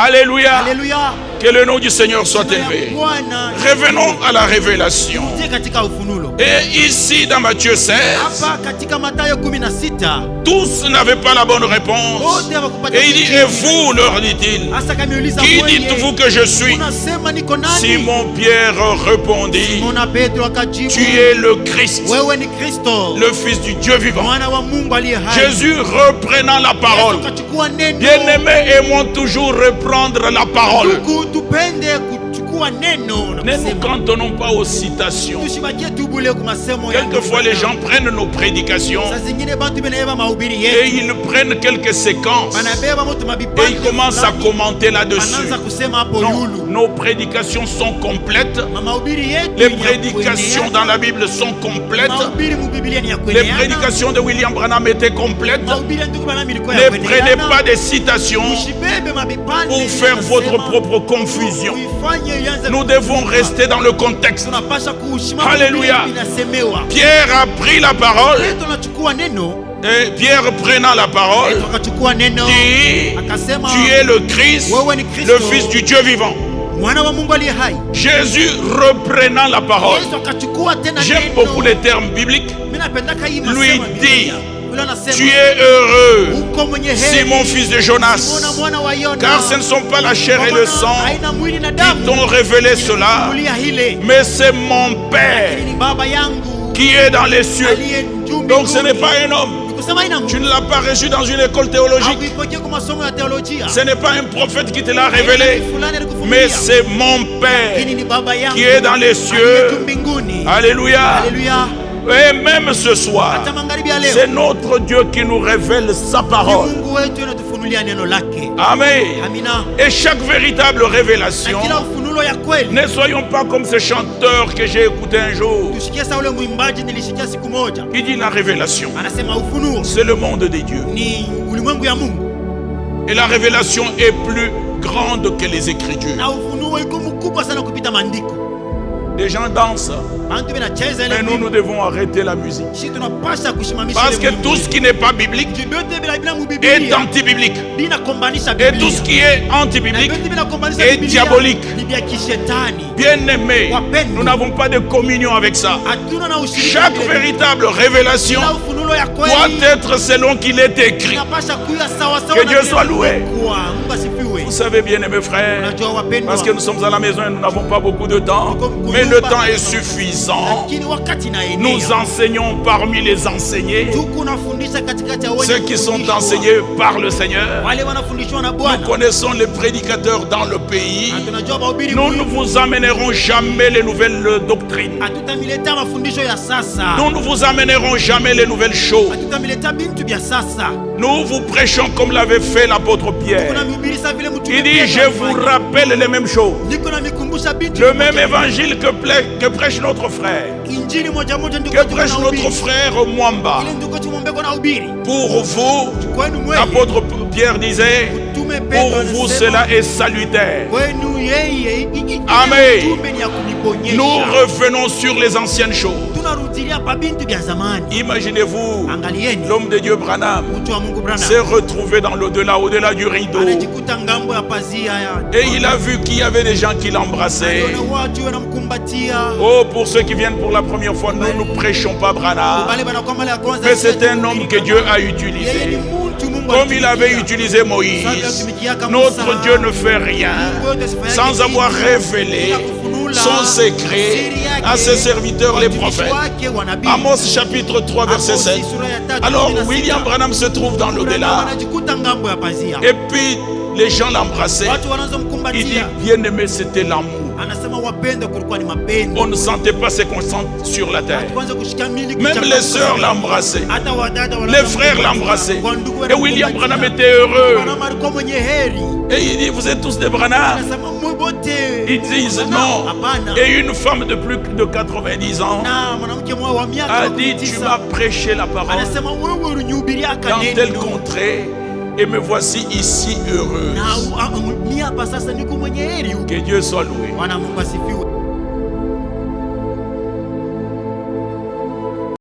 Alléluia. Alléluia. Que le nom du Seigneur soit élevé. Revenons à la révélation. Et ici dans Matthieu 16, tous n'avaient pas la bonne réponse. Et il dit, et vous, leur dit-il, qui dites-vous que je suis? Simon-Pierre répondit, tu es le Christ, le Fils du Dieu vivant. Jésus reprenant la parole. Bien-aimés, aimons toujours reprendre la parole. Ne nous cantonnons pas aux citations. Quelquefois les gens prennent nos prédications et ils prennent quelques séquences et ils commencent à commenter là-dessus. Non, nos prédications sont complètes. Les prédications dans la Bible sont complètes. Les prédications de William Branham étaient complètes. Ne prenez pas des citations pour faire votre propre confusion. Nous devons rester dans le contexte. Alléluia. Pierre a pris la parole. Et Pierre prenant la parole dit, tu es le Christ, le Fils du Dieu vivant. Jésus reprenant la parole. J'aime beaucoup les termes bibliques. Lui dit, tu es heureux, Simon, fils de Jonas, car ce ne sont pas la chair et le sang qui t'ont révélé cela, mais c'est mon Père qui est dans les cieux. Donc ce n'est pas un homme. Tu ne l'as pas reçu dans une école théologique. Ce n'est pas un prophète qui te l'a révélé, mais c'est mon Père qui est dans les cieux. Alléluia. Et même ce soir, c'est notre Dieu qui nous révèle sa parole. Amen. Et chaque véritable révélation, ne soyons pas comme ce chanteur que j'ai écouté un jour. Il dit la révélation, c'est le monde des dieux. Et la révélation est plus grande que les Écritures. Les gens dansent, mais nous devons arrêter la musique. Parce que tout ce qui n'est pas biblique est anti-biblique. Et tout ce qui est anti-biblique est diabolique. Bien-aimés, nous n'avons pas de communion avec ça. Chaque véritable révélation doit être selon qu'il est écrit. Que Dieu soit loué. Vous savez, bien-aimés frères, parce que nous sommes à la maison et nous n'avons pas beaucoup de temps, mais le temps est suffisant. Nous enseignons parmi les enseignés, ceux qui sont enseignés par le Seigneur. Nous connaissons les prédicateurs dans le pays. Nous ne vous amènerons jamais les nouvelles doctrines. Nous ne vous amènerons jamais les nouvelles choses. Nous vous prêchons comme l'avait fait l'apôtre Pierre. Il dit, je vous rappelle les mêmes choses. Le même évangile que prêche notre frère. Que prêche notre frère Mwamba. Pour vous, l'apôtre Pierre disait, pour vous cela est salutaire. Amen. Nous revenons sur les anciennes choses. Imaginez-vous, l'homme de Dieu Branham s'est retrouvé dans l'au-delà, au-delà du rideau. Et il a vu qu'il y avait des gens qui l'embrassaient. Oh, pour ceux qui viennent pour la première fois, nous ne prêchons pas Branham. Mais c'est un homme que Dieu a utilisé. Comme il avait utilisé Moïse, notre Dieu ne fait rien sans avoir révélé son secret à ses serviteurs les prophètes. Amos chapitre 3 verset 7. Alors William Branham se trouve dans l'au-delà. Et puis les gens l'embrassaient. Il dit, bien-aimé, c'était l'amour. On ne sentait pas ce qu'on sent sur la terre. Même les sœurs l'embrassaient. Les frères l'embrassaient. Et William Branham était heureux. Et il dit, vous êtes tous des Branham? Ils disent non. Et une femme de plus de 90 ans a dit, tu m'as prêché la parole dans telle contrée. Et me voici ici heureux. Que Dieu soit loué.